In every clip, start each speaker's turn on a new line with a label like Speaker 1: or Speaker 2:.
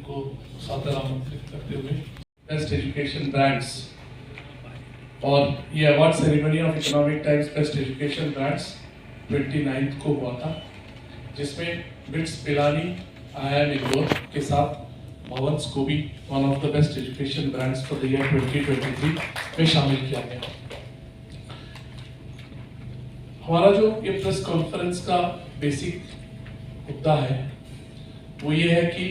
Speaker 1: को सादर आमंत्रित करते हुए बेस्ट एजुकेशन ब्रांड्स और ये award ceremony of economic times best education brands 29 को हुआ था, जिसमें बिट्स पिलानी IIM इंदौर के साथ भवंस को भी one of the best education brands for the year 2023 में शामिल किया गया। हमारा जो ये प्रेस कॉन्फ्रेंस का बेसिक मुद्दा है वो ये है कि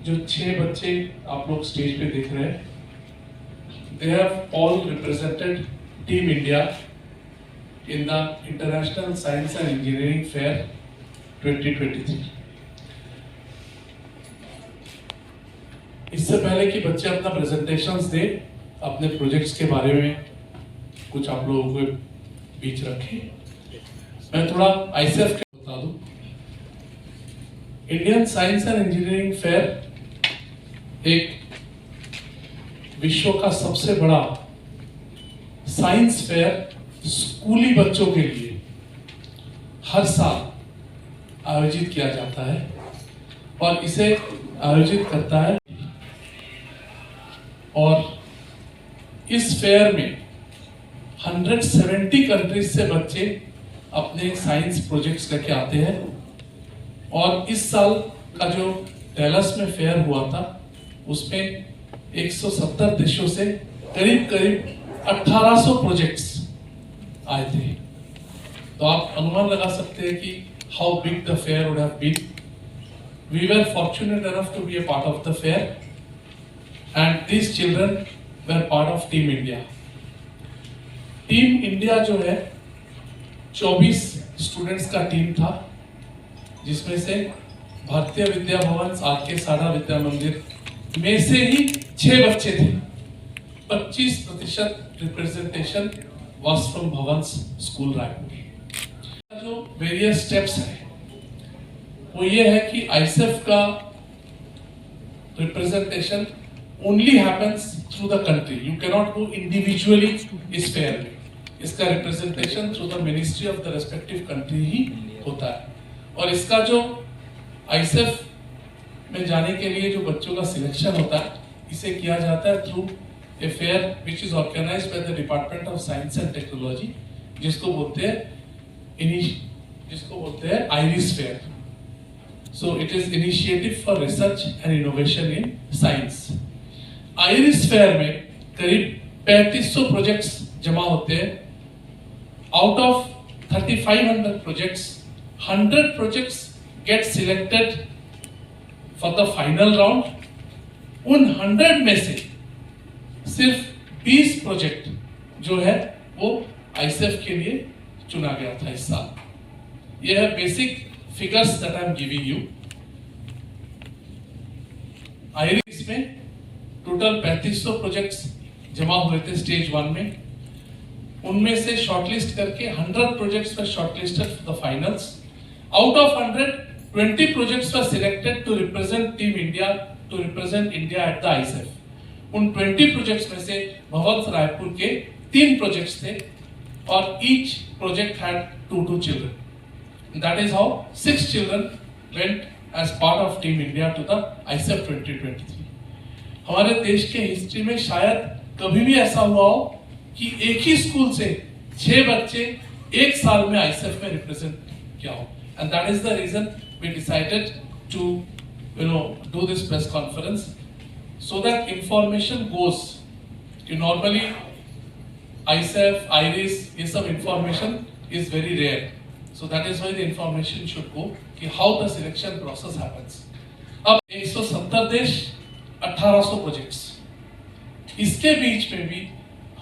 Speaker 1: जो 6 बच्चे आप लोग स्टेज पे देख रहे हैं, they have all represented Team India in the International Science and Engineering Fair 2023। इससे पहले कि बच्चे अपना प्रेजेंटेशंस दे, अपने प्रोजेक्ट्स के बारे में कुछ आप लोगों को बीच रखें, मैं थोड़ा ISEF के बता दूं। Indian science and engineering fair एक विश्व का सबसे बड़ा साइंस फेयर स्कूली बच्चों के लिए हर साल आयोजित किया जाता है और इसे आयोजित करता है। और इस फेयर में 170 कंट्रीज से बच्चे अपने साइंस प्रोजेक्ट्स लेके आते हैं। और इस साल का जो डेलस में फेयर हुआ था उसमें 170 देशों से करीब 1800 प्रोजेक्ट्स आए थे। तो आप अनुमान लगा सकते हैं कि how big the fair would have been. We were fortunate enough to be a part of the fair and these children were part of team India. Team India जो है 24 स्टूडेंट्स का टीम था, जिसमें से भारतीय विद्या भवन आर.के. साडा विद्या मंदिर में से ही 6 बच्चे थे। 25% representation was from Bhavans school Raipur. जो वेरियस स्टेप्स है वो ये है कि ISEF का representation only happens through the country. You can not go individually इस फेयर में। इसका representation through the ministry of the respective country ही होता है। और इसका जो ISEF में जाने के लिए जो बच्चों का सिलेक्शन होता है, इसे किया जाता है through a fair which is organised by the department of science and technology, जिसको बोलते हैं IRIS fair. So it is initiative for research and innovation in science. IRIS fair में करीब 3500 प्रोजेक्ट्स जमा होते हैं। Out of 3500 projects 100 projects get selected for the final round। उन 100 में से सिर्फ 20 प्रोजेक्ट जो है वो ISEF के लिए चुना गया था इस साल। ये है basic figures that I am giving you. Iris में टोटल 3500 प्रोजेक्ट्स जमा हुए थे स्टेज 1 में। उनमें से शॉर्टलिस्ट करके 100 projects were shortlisted for the finals. Out of 100, 20 projects were selected to represent Team India, to represent India at the ISEF। उन 20 projects में से भवंस रायपुर के 3 projects थे और each project had 2 children। That is how 6 children went as part of Team India to the ISEF 2023। हमारे देश के history में शायद कभी भी ऐसा हुआ हो कि एक ही स्कूल से 6 बच्चे एक साल में ISEF में रिप्रेजेंट किया हो। And that is the reason we decided to, do this press conference so that information goes. Normally, ISEF, IRIS, ये सब information is very rare. So that is why the information should go कि how the selection process happens. अब 170 देश, 1800 projects. इसके बीच में भी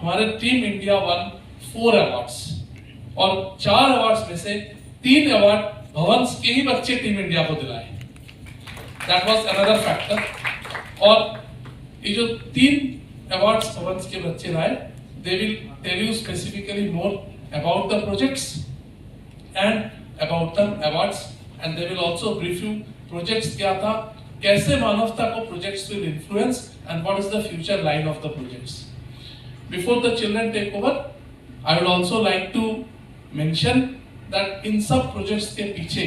Speaker 1: हमारे team India one 4 awards और 4 अवार्ड्स में से 3 अवार्ड भवंस के ही बच्चे टीम इंडिया को दिलाए। That was another factor. और ये जो 3 अवार्ड्स भवंस के बच्चे लाए, they will tell you specifically more about the projects and about the awards and they will also brief you projects क्या था, कैसे मानवता को projects will influence and what is the future line of the projects. Before the children take over, I would also like to mention that in सब projects के पीछे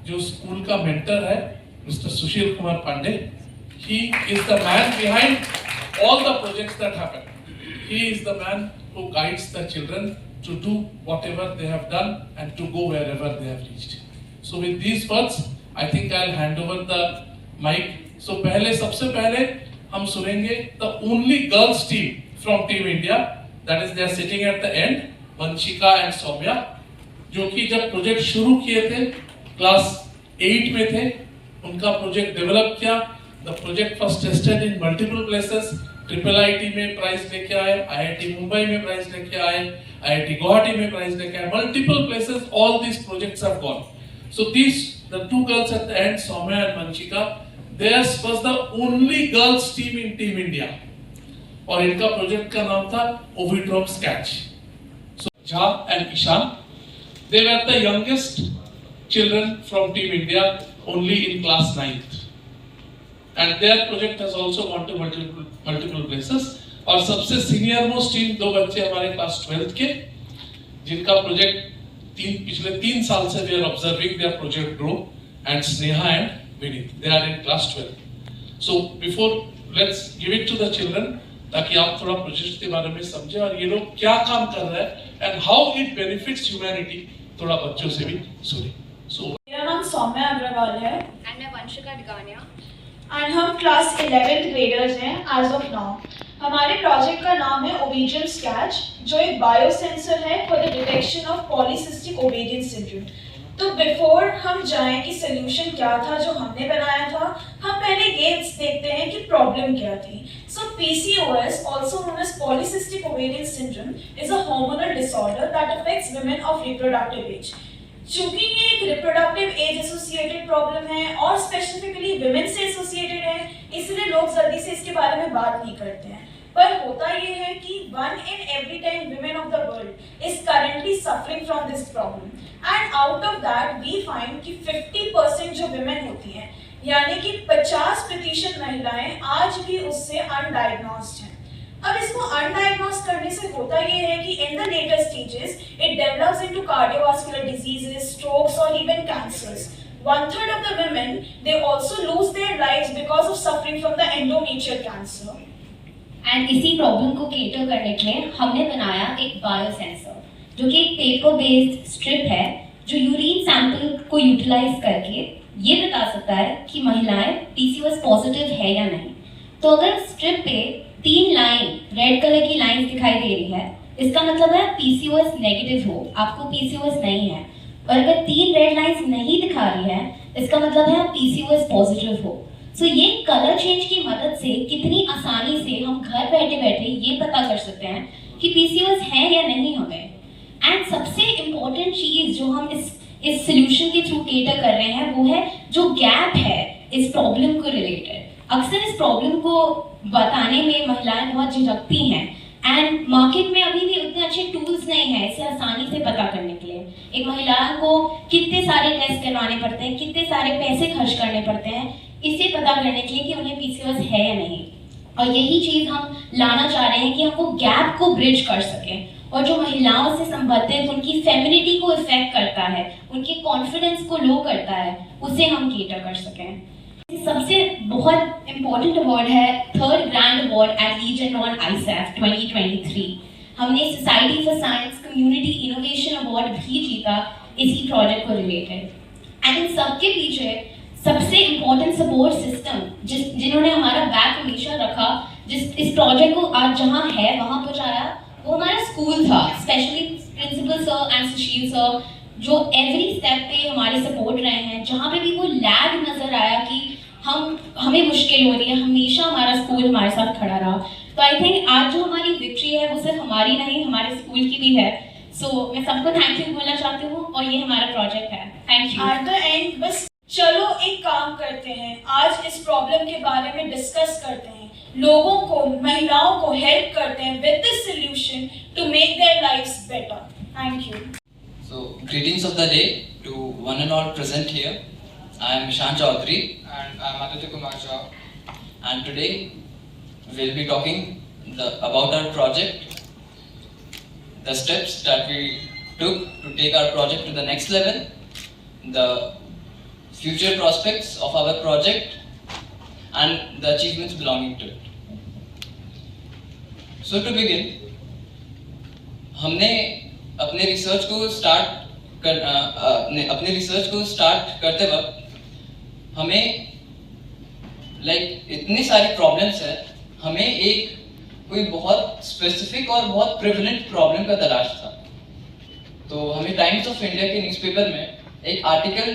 Speaker 1: जो school का मेंटर है Mr. Sushil Kumar Pandey. He is the man behind all the projects that happen. He is the man who guides the children to do whatever they have done and to go wherever they have reached. So with these words, I think I'll hand over the mic. So सबसे पहले हम सुनेंगे the only girls team from Team India, that is they are sitting at the end, Vanshika and Soumya, जो कि जब project शुरू किए थे क्लास 8 में थे, उनका प्रोजेक्ट डेवलप किया. The project first tested in multiple places. IIIT में प्राइज लेके आए, IIT मुंबई में प्राइज लेके आए, IIT गुवाहाटी में प्राइज लेके आए, multiple places. All these projects have gone. So these the two girls at the end, Soumya and Vanshika, theirs was the only girls team in Team India. और इनका project का नाम था Ovidrome Sketch. So Jha and Ishan, they were the youngest children from Team India, only in class 9th. And their project has also gone to multiple places. और सबसे senior most team दो बच्चे हमारे class 12th के, जिनका project पिछले 3 साल से we are observing their project grow, and Sneha and Vinit, they are in class 12. So before, let's give it to the children, ताकि आप थोड़ा प्रोजेक्ट के बारे में समझें और ये लोग क्या काम कर रहे हैं and how it benefits humanity, थोड़ा बच्चों से भी सुने. So
Speaker 2: मेरा नाम सौम्या अग्रवाल है
Speaker 3: and मैं वंशिका डगानिया
Speaker 2: और हम क्लास 11th ग्रेडर्स हैं एज ऑफ नाउ. हमारे प्रोजेक्ट का नाम है ओविड्रोम स्केच, जो एक बायोसेंसर है for the detection of polycystic ovarian syndrome. तो बिफोर हम जाएं कि सोल्यूशन क्या था जो हमने बनाया था, हम पहले ये देखते हैं कि प्रॉब्लम क्या थी. सो PCOS, also known as polycystic ovarian syndrome, is a hormonal disorder that affects women of reproductive age. चूंकि ये एक रिप्रोडक्टिव एज एसोसिएटेड प्रॉब्लम है और स्पेसिफिकली विमेन से एसोसिएटेड है, इसलिए लोग जल्दी से इसके बारे में बात नहीं करते हैं. पर होता ये है कि 1 in every 10 women of the world is currently suffering from this problem, and out of that we find कि 50% जो women होती हैं, यानी कि 50% महिलाएं आज भी उससे अनडायग्नोस्ड हैं. अब इसको अनडायग्नोज करने से होता ये है कि in the later stages it develops into cardiovascular diseases, strokes और even cancers. 1/3 of the women they also lose their lives because of suffering from the endometrial cancer.
Speaker 3: And इसी प्रॉब्लम को केटर करने के लिए हमने बनाया एक बायोसेंसर, जो कि एक पेपर बेस्ड स्ट्रिप है जो यूरिन सैंपल को यूटिलाइज करके ये बता सकता है कि महिलाएं PCOS पॉजिटिव है या नहीं. तो अगर स्ट्रिप पे 3 लाइन रेड कलर की लाइन दिखाई दे रही है, इसका मतलब है PCOS नेगेटिव हो, आपको PCOS नहीं है. और अगर 3 रेड लाइंस नहीं दिखा रही है, इसका मतलब है PCOS पॉजिटिव हो. सो ये कलर चेंज की मदद से कितनी आसानी से हम घर बैठे बैठे ये पता कर सकते हैं कि PCOS है या नहीं हमें. एंड सबसे इम्पोर्टेंट चीज़ जो हम इस सोल्यूशन के थ्रू केटर कर रहे हैं वो है जो गैप है इस प्रॉब्लम को रिलेटेड. अक्सर इस प्रॉब्लम को बताने में महिलाएं बहुत झिझकती हैं एंड मार्केट में अभी भी उतने अच्छे टूल्स नहीं हैं इसे आसानी से पता करने के लिए. एक महिला को कितने सारे टेस्ट करवाने पड़ते हैं, कितने सारे पैसे खर्च करने पड़ते हैं इसे पता करने के लिए कि उन्हें PCOS है या नहीं. और यही चीज़ हम लाना चाह रहे हैं कि हम वो गैप को ब्रिज कर सकें और जो महिलाओं से संबंधित उनकी फेमिनिटी को इफेक्ट करता है, उनके कॉन्फिडेंस को लो करता है, उसे हम केटर कर सकें. सबसे बहुत इम्पोर्टेंट अवार्ड है 3rd grand award at Regeneron on ISAF 2023. हमने society for science community innovation award भी जीता इसी प्रोजेक्ट को रिलेटेड. एंड इन सबके पीछे सबसे इम्पोर्टेंट सपोर्ट सिस्टम जिन्होंने हमारा बैक हमेशा रखा, इस प्रोजेक्ट को आज जहाँ है वहाँ पहुँचाया, वो हमारा स्कूल था. Specially principal sir and Sushil sir जो एवरी स्टेप पे हमारे सपोर्ट रहे हैं. जहाँ पे भी वो लैग नज़र आया कि हमें मुश्किल हो रही है, हमेशा हमारा स्कूल हमारे साथ खड़ा रहा. तो आई थिंक आज जो हमारी विक्ट्री है वो सिर्फ हमारी नहीं, हमारे स्कूल की भी है. सो मैं सबको थैंक यू बोलना चाहती हूँ और ये हमारा प्रोजेक्ट है. Thank you.
Speaker 2: At the end बस चलो एक काम करते हैं, आज इस प्रॉब्लम के बारे में डिस्कस करते हैं, लोगों को, महिलाओं को हेल्प करते हैं with this solution to make their lives better. Thank you.
Speaker 4: So, greetings of the day to one and all present here. I am Ishan Chaudhary
Speaker 5: and I am Aditya Kumar Jha.
Speaker 4: And today we'll be talking about our project, the steps that we took to take our project to the next level, the future prospects of our project and the achievements belonging to it. So to begin, हमने अपने research को start करते वक्त हमें इतनी सारी problems है, हमें एक कोई बहुत स्पेसिफिक और बहुत प्रिवलेंट प्रॉब्लम का तलाश था। तो हमें टाइम्स ऑफ इंडिया के न्यूज़पेपर में एक आर्टिकल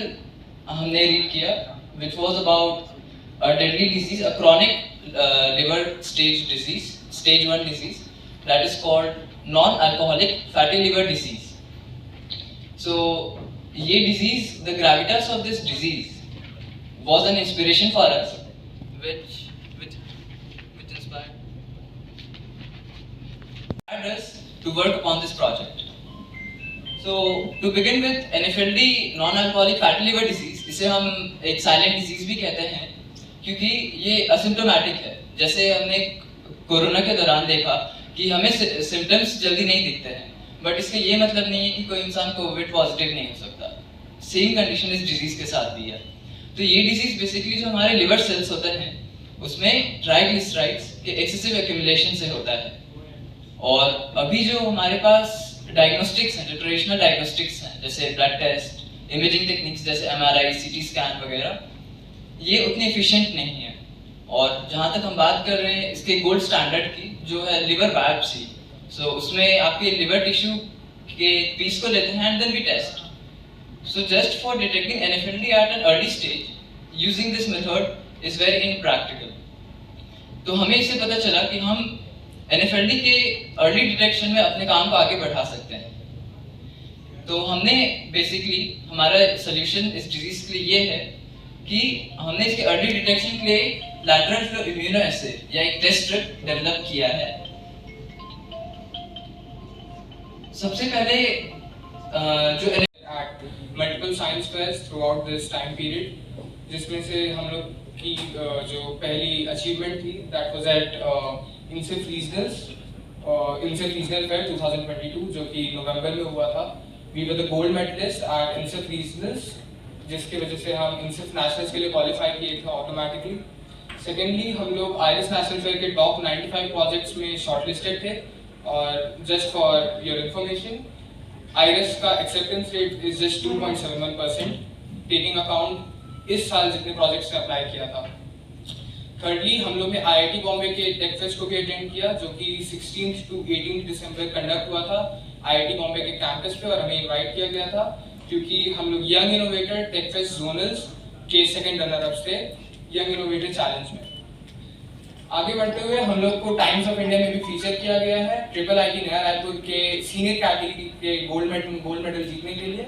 Speaker 4: हमने रीड किया which was about a deadly disease, a chronic liver stage 1 disease that is called non-alcoholic fatty liver disease. So ये disease, the gravitas of this disease was an inspiration for us, which inspired us to work upon this project. So to begin with, NFLD non-alcoholic fatty liver disease, इसे हम एक silent disease भी कहते हैं क्योंकि ये asymptomatic है। जैसे हमने कोरोना के दौरान देखा कि हमें सिम्टम्स जल्दी नहीं दिखते हैं, बट इसका ये मतलब नहीं है कि कोई इंसान कोविड पॉजिटिव नहीं हो सकता। सेम कंडीशन इस डिजीज के साथ भी है। तो ये डिजीज बेसिकली जो हमारे लिवर सेल्स होते हैं उसमें ट्राइग्लिसराइड्स के एक्सेसिव एक्यूमुलेशन से होता है। और अभी जो हमारे पास डायग्नोस्टिक्स हैं, जो ट्रेडिशनल डायग्नोस्टिक्स हैं, जैसे ब्लड टेस्ट, इमेजिंग टेक्निक्स जैसे एमआरआई, सीटी स्कैन वगैरह, ये उतनी एफिशिएंट नहीं है। और जहाँ तक हम बात कर रहे हैं इसके गोल्ड स्टैंडर्ड की, जो है लिवर बायोप्सी, सो उसमें आपके लिवर टिश्यू के पीस को लेते हैं and then we test. So just for detecting NFLD at an early stage using this method is very impractical. तो हमें इससे पता चला कि हम NFLD के अर्ली डिटेक्शन में अपने काम को आगे बढ़ा सकते हैं। तो हमने बेसिकली हमारा सोल्यूशन इस डिजीज के लिए ये है कि हमने इसके अर्ली डिटेक्शन के लिए लैटरल फ्लो इम्यूनोएस्से या एक टेस्ट स्ट्रिप डेवलप किया है। सबसे पहले जो
Speaker 5: at multiple science fairs throughout this time period, जिसमें से हम लोग की जो पहली अचीवमेंट थी that was at INSEF Regional Fair 2022 जो कि नवंबर में हुआ था। We were the gold medalist at INSEF Regionals, जिसकी वजह से हम INSEF Nationals के लिए क्वालिफाई किए थे ऑटोमेटिकली। सेकेंडली हम लोग IRIS नेशनल फेयर के टॉप 95 प्रोजेक्ट्स में शॉर्टलिस्टेड थे। और just for your information, IRIS का acceptance rate is just 2.71%, taking account इस साल जितने प्रोजेक्ट्स ने अप्लाई किया था। थर्डली हम लोग ने IIT बॉम्बे के टेक फेस्ट को भी अटेंड किया, जो कि 16 to 18 दिसंबर कंडक्ट हुआ था IIT बॉम्बे के कैंपस पे, और हमें इनवाइट किया गया था क्योंकि हम लोग young innovator tech fest zonals के सेकंड रनर अप थे यंग इनोवेटर चैलेंज में। आगे बढ़ते हुए हम लोग को टाइम्स ऑफ इंडिया में भी फीचर किया गया है IIT नया रायपुर के सीनियर कैटेगरी के गोल्ड मेडल जीतने के लिए,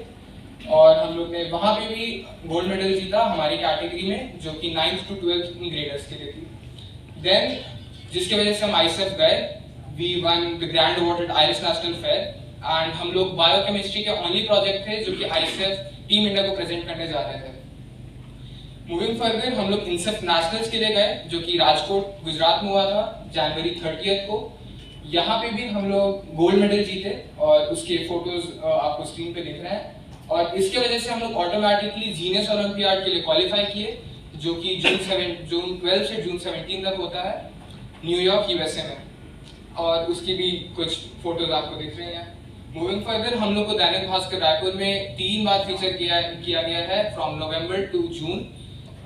Speaker 5: और हम लोग ने वहाँ पे भी गोल्ड मेडल जीता हमारी कैटेगरी में, जो कि 9th to 12th ग्रेडर्स के लिए थी। देन जिसकी वजह से हम ISEF गए, we won the grand award at IRIS national fair, and हम लोग बायोकेमिस्ट्री के ओनली प्रोजेक्ट थे जो कि ISEF टीम इंडिया को प्रेजेंट करने जा रहे थे। मूविंग फर्दर हम लोग INSEF नेशनल्स के लिए गए, जो कि राजकोट गुजरात में हुआ था जनवरी 30 को। यहाँ पे भी हम लोग गोल्ड मेडल जीते और उसके फोटोज आपको स्क्रीन पे दिख रहे हैं। और इसके वजह से हम लोग ऑटोमेटिकली जीनियस ओलंपियाड के लिए क्वालिफाई किए, जो कि जून 12 से जून 17 तक होता है न्यूयॉर्क USA में, और उसकी भी कुछ फोटोज आपको दिख रही हैं। मूविंग फर्दर हम लोग को दैनिक भास्कर रायपुर में 3 बार फीचर किया गया है फ्रॉम नवंबर टू जून,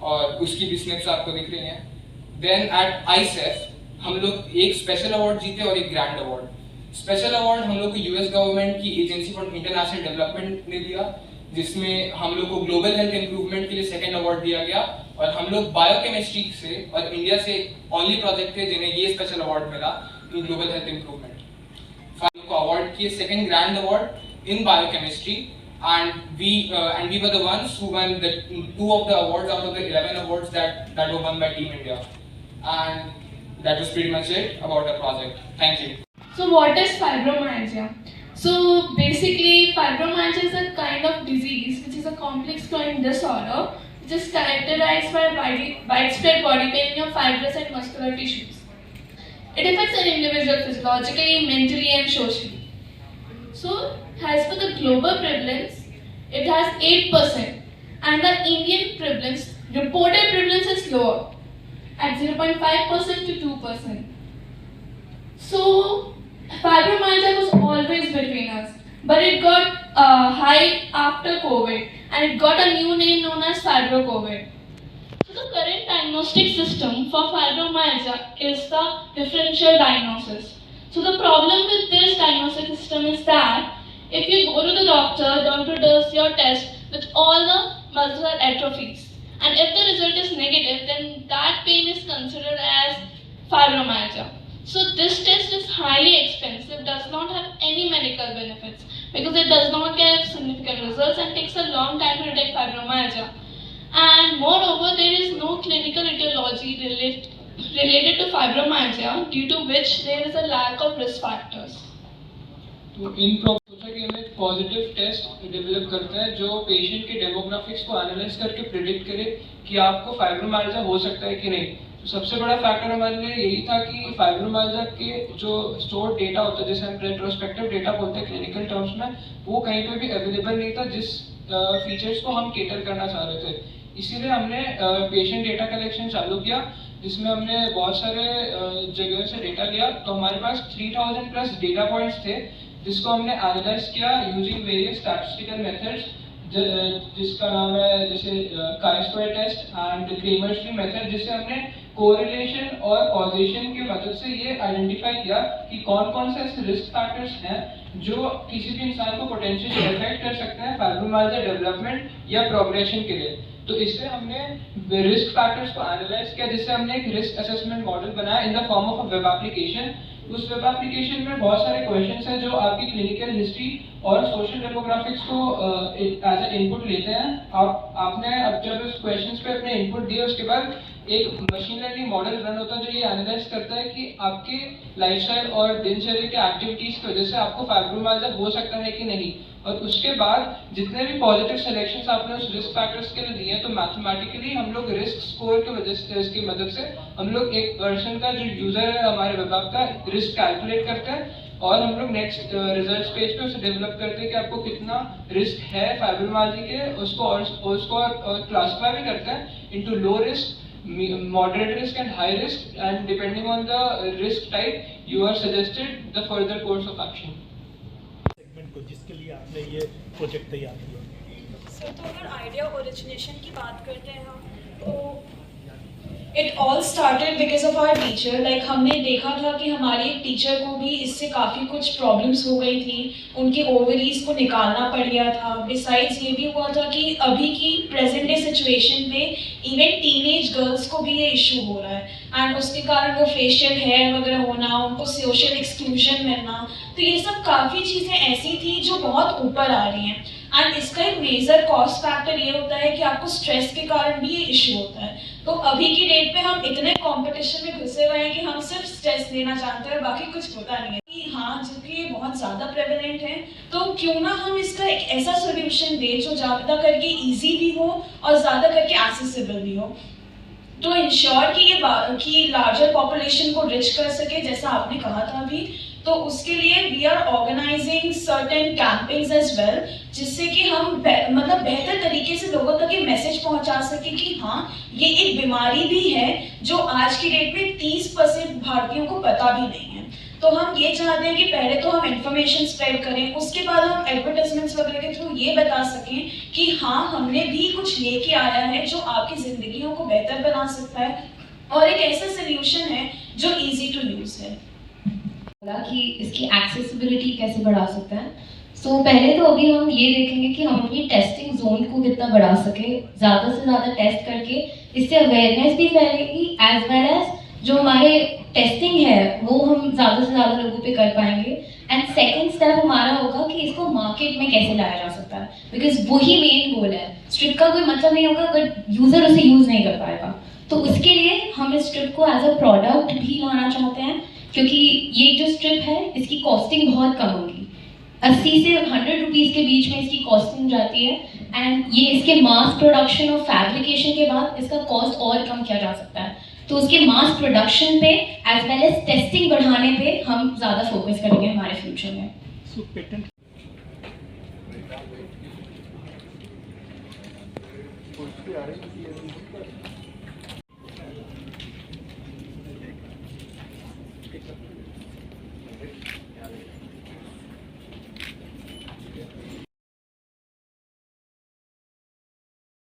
Speaker 5: और उसकी भी स्निप्स आपको दिख रही हैं। देन एट ISEF हम लोग एक स्पेशल अवार्ड जीते और एक ग्रैंड अवार्ड। स्पेशल अवार्ड हम लोग को US गवर्नमेंट की एजेंसी फॉर इंटरनेशनल डेवलपमेंट ने दिया, जिसमें हम लोग को ग्लोबल हेल्थ इंप्रूवमेंट के लिए सेकंड अवार्ड दिया गया, और हम लोग बायोकेमिस्ट्री से और इंडिया से ओनली प्रोजेक्ट थे जिन्हें ये स्पेशल अवार्ड मिला इन ग्लोबल हेल्थ इंप्रूवमेंट। हम लोग को अवार्ड किए second grand award in biochemistry, and we were the ones who won the 2 of the awards out of the 11 awards that were won by Team India, and that was pretty much it about the project. Thank you.
Speaker 6: So what is fibromyalgia? So basically fibromyalgia is a kind of disease which is a complex chronic disorder which is characterized by widespread body pain in your fibrous and muscular tissues. It affects an individual physiologically, mentally and socially. So as per the global prevalence, it has 8%, and the Indian prevalence, reported prevalence is lower at 0.5% to 2%. So fibromyalgia was always between us, but it got high after COVID, and it got a new name known as fibro-COVID. So the current diagnostic system for fibromyalgia is the differential diagnosis. So the problem with this diagnostic system is that if you go to the doctor does your test with all the muscular atrophies, and if the result is negative, then that pain is considered as fibromyalgia. So this test is highly expensive, does not have any medical benefits because it does not give significant results and takes a long time to detect fibromyalgia. And moreover, there is no clinical etiology related to fibromyalgia, due to which there is a lack of risk factors.
Speaker 5: तो इन सोचा कि हम एक positive test develop करते हैं जो patient के demographics को एनालाइज करके प्रिडिक्ट करे कि आपको फाइब्रोमाइल्जिया हो सकता है कि नहीं। तो सबसे बड़ा फैक्टर हमारे लिए यही था कि फाइब्रोमाइल्जिया के जो स्टोर डेटा होता है, जैसे हम रेट्रोस्पेक्टिव डेटा बोलते हैं क्लिनिकल टर्म्स में, वो कहीं पे भी अवेलेबल नहीं था जिस फीचर्स को हम केटर करना चाह रहे थे। इसीलिए हमने पेशेंट डेटा कलेक्शन चालू किया, जिसमें हमने बहुत सारे जगह से डेटा लिया। तो हमारे पास 3000 प्लस डेटा पॉइंट्स थे जिसको हमने एनालाइज किया यूजिंग वेरियस स्टैटिस्टिकल मेथड्स, जिसका नाम है जैसे chi-square टेस्ट एंड क्रेमर्स-ली मेथड, जिससे हमने कोरिलेशन और कॉजेशन की मदद से ये आइडेंटिफाई किया कि कौन कौन से ऐसे रिस्क फैक्टर्स हैं जो किसी भी इंसान को पोटेंशियली अफेक्ट कर सकते हैं फाइब्रोमाइल्जिया डेवलपमेंट या प्रोग्रेशन के लिए। तो इससे हमने रिस्क फैक्टर्स को एनालाइज किया, जिससे हमने एक रिस्क असेसमेंट मॉडल बनाया in the form of a web application. उस वेब एप्लीकेशन में बहुत सारे क्वेश्चंस हैं जो आपकी क्लिनिकल हिस्ट्री और सोशल डेमोग्राफिक्स को एज ए इनपुट लेते हैं। आपने अब जब उस क्वेश्चंस पे अपने इनपुट दिए, उसके बाद एक मशीन लर्निंग मॉडल रन होता है जो ये एनालाइज करता है कि आपके लाइफस्टाइल और दिनचर्या के एक्टिविटीज की वजह से आपको फाइब्रोमाइल्जिया हो सकता है कि नहीं। और उसके बाद जितने भी पॉजिटिव सिलेक्शंस आपने उस रिस्क फैक्टर्स के लिए दिए हैं, तो मैथमेटिकली हम लोग रिस्क स्कोर की वजह से, इसकी मदद से हम लोग एक पर्सन का जो यूजर है हमारे वेब ऐप का रिस्क कैलकुलेट करते हैं, और हम लोग नेक्स्ट रिजल्ट पेज पे उसे डेवलप करते हैं कि आपको कितना रिस्क है फाइब्रोमाइल्जिया के, उसको क्लासिफाई भी करते हैं into low risk, moderate risk and high risk, and depending on the risk type you are suggested the further course of action.
Speaker 7: Segment को जिसके लिए आपने ये प्रोजेक्ट तैयार किया।
Speaker 2: सर, तो अगर आइडिया ओरिजिनेशन की बात करते हैं हम, तो it all started because of our teacher. Like हमने देखा था कि हमारे एक टीचर को भी इससे काफ़ी कुछ प्रॉब्लम्स हो गई थी, उनके ओवरीज को निकालना पड़ गया था। बिसाइड्स ये भी हुआ था कि अभी की प्रेजेंट डे सिचुएशन में इवन टीनेज गर्ल्स को भी ये इशू हो रहा है, एंड उसके कारण वो फेशियल हेयर वगैरह होना, उनको सोशल एक्सक्लूजन मिलना, तो ये सब काफ़ी चीज़ें ऐसी थी जो बहुत ऊपर आ रही हैं। एंड इसका एक मेजर कॉस्ट फैक्टर ये होता है कि आपको स्ट्रेस के कारण भी ये इशू होता है। तो अभी की डेट पे हम इतने कंपटीशन में घुसे हुए हैं कि हम सिर्फ स्ट्रेस लेना जानते हैं, बाकी कुछ होता नहीं है। कि हाँ, चूँकि ये बहुत ज़्यादा प्रेवलेंट है, तो क्यों ना हम इसका एक ऐसा सोल्यूशन दें जो ज़्यादा करके ईजी भी हो और ज़्यादा करके एक्सेसिबल भी हो, तो इंश्योर कि ये लार्जर पॉपुलेशन को रिच कर सके, जैसा आपने कहा था अभी। तो उसके लिए we are organising certain campaigns as well, जिससे कि हम मतलब बेहतर तरीके से लोगों तक ये मैसेज पहुंचा सके कि हाँ, ये एक बीमारी भी है जो आज की डेट में 30% भारतीयों को पता भी नहीं है। तो हम ये चाहते हैं कि पहले तो हम इंफॉर्मेशन स्प्रेड करें, उसके बाद हम एडवर्टाइजमेंट्स वगैरह के थ्रू ये बता सकें कि हाँ, हमने भी कुछ लेके आया है जो आपकी ज़िंदगियों को बेहतर बना सकता है, और एक ऐसा सोल्यूशन है जो ईजी टू यूज़ है।
Speaker 3: कि इसकी एक्सेसिबिलिटी कैसे बढ़ा सकते हैं। सो पहले तो अभी हम ये देखेंगे कि हम अपनी टेस्टिंग जोन को कितना बढ़ा सके, ज़्यादा से ज़्यादा टेस्ट करके इससे अवेयरनेस भी फैलेगी, एज वेल एज जो हमारे टेस्टिंग है वो हम ज़्यादा से ज़्यादा लोगों पे कर पाएंगे। एंड सेकंड स्टेप हमारा होगा कि इसको मार्केट में कैसे लाया जा सकता है, बिकॉज वही मेन गोल है। स्ट्रिप का कोई मतलब नहीं होगा अगर यूज़र उसे यूज़ नहीं कर पाएगा। तो उसके लिए हम इस स्ट्रिप को एज अ प्रोडक्ट भी लाना चाहते हैं, क्योंकि ये जो स्ट्रिप है इसकी कॉस्टिंग बहुत कम होगी, 80 से 100 रुपीज़ के बीच में इसकी कॉस्टिंग जाती है। एंड ये इसके मास प्रोडक्शन और फैब्रिकेशन के बाद इसका कॉस्ट और कम किया जा सकता है। तो उसके मास प्रोडक्शन पे एज वेल एज टेस्टिंग बढ़ाने पे हम ज़्यादा फोकस करेंगे हमारे फ्यूचर में।
Speaker 7: सो पेटेंट
Speaker 8: पोस्ट पे आ रही है